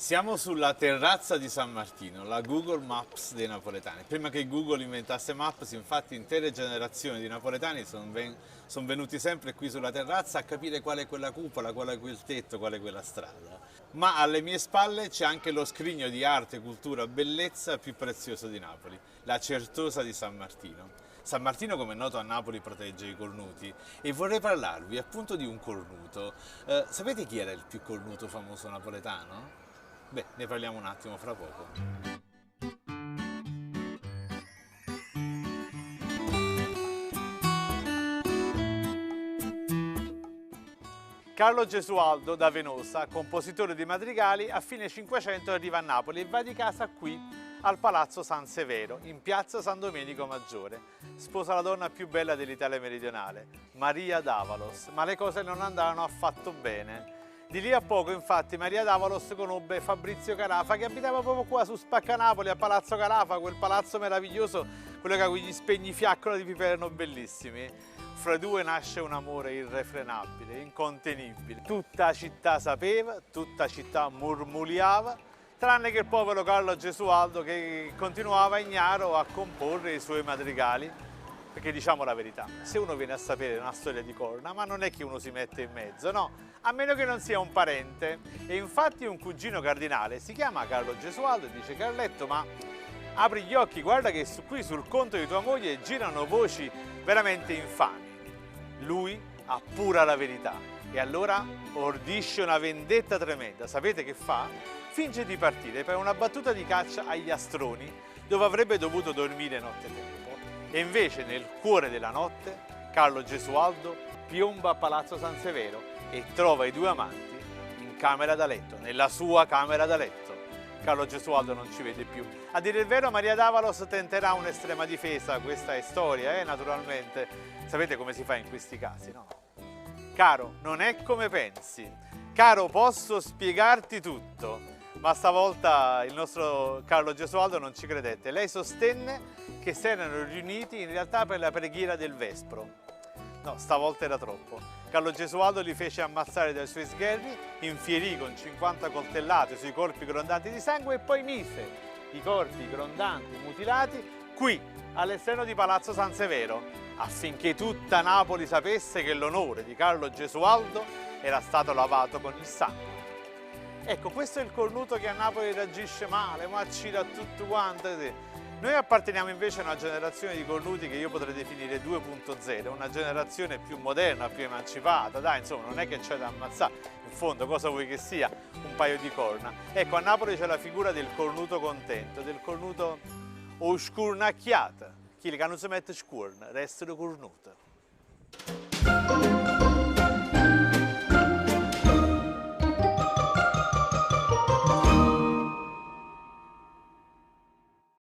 Siamo sulla terrazza di San Martino, la Google Maps dei napoletani. Prima che Google inventasse Maps, infatti, intere generazioni di napoletani sono venuti sempre qui sulla terrazza a capire qual è quella cupola, qual è quel tetto, qual è quella strada. Ma alle mie spalle c'è anche lo scrigno di arte, cultura, bellezza più prezioso di Napoli, la Certosa di San Martino. San Martino, come è noto, a Napoli protegge i cornuti e vorrei parlarvi appunto di un cornuto. Sapete chi era il più cornuto famoso napoletano? Beh, ne parliamo un attimo fra poco. Carlo Gesualdo da Venosa, compositore di madrigali, a fine Cinquecento arriva a Napoli e va di casa qui, al Palazzo San Severo, in piazza San Domenico Maggiore. Sposa la donna più bella dell'Italia meridionale, Maria d'Avalos, ma le cose non andarono affatto bene. Di lì a poco, infatti, Maria d'Avalos conobbe Fabrizio Carafa, che abitava proprio qua su Spaccanapoli, a Palazzo Carafa, quel palazzo meraviglioso, quello che ha quegli spegnifiaccola di Piperno bellissimi. Fra i due nasce un amore irrefrenabile, incontenibile. Tutta la città sapeva, tutta la città murmuliava, tranne che il povero Carlo Gesualdo, che continuava ignaro a comporre i suoi madrigali. Perché diciamo la verità, se uno viene a sapere una storia di corna, ma non è che uno si mette in mezzo, no, a meno che non sia un parente. E infatti un cugino cardinale si chiama Carlo Gesualdo e dice: Carletto, ma apri gli occhi, guarda che qui sul conto di tua moglie girano voci veramente infami. Lui appura la verità e allora ordisce una vendetta tremenda. Sapete che fa? Finge di partire per una battuta di caccia agli astroni, dove avrebbe dovuto dormire nottetempo. E invece nel cuore della notte Carlo Gesualdo piomba a Palazzo San Severo e trova i due amanti in camera da letto, nella sua camera da letto. Carlo Gesualdo non ci vede più. A dire il vero, Maria d'Avalos tenterà un'estrema difesa, questa è storia, naturalmente. Sapete come si fa in questi casi, no? Caro, non è come pensi. Caro, posso spiegarti tutto. Ma stavolta il nostro Carlo Gesualdo non ci credette. Lei sostenne che si erano riuniti in realtà per la preghiera del Vespro. No, stavolta era troppo. Carlo Gesualdo li fece ammazzare dai suoi sgherri, infierì con 50 coltellate sui corpi grondanti di sangue e poi mise i corpi grondanti, mutilati, qui, all'esterno di Palazzo San Severo, affinché tutta Napoli sapesse che l'onore di Carlo Gesualdo era stato lavato con il sangue. Ecco, questo è il cornuto che a Napoli reagisce male, ma ci da tutto quanto. Noi apparteniamo invece a una generazione di cornuti che io potrei definire 2.0, una generazione più moderna, più emancipata, dai, insomma, non è che c'è da ammazzare, in fondo cosa vuoi che sia, un paio di corna. Ecco, a Napoli c'è la figura del cornuto contento, del cornuto o scurnacchiata, chi che non si mette scurna, restano cornuto.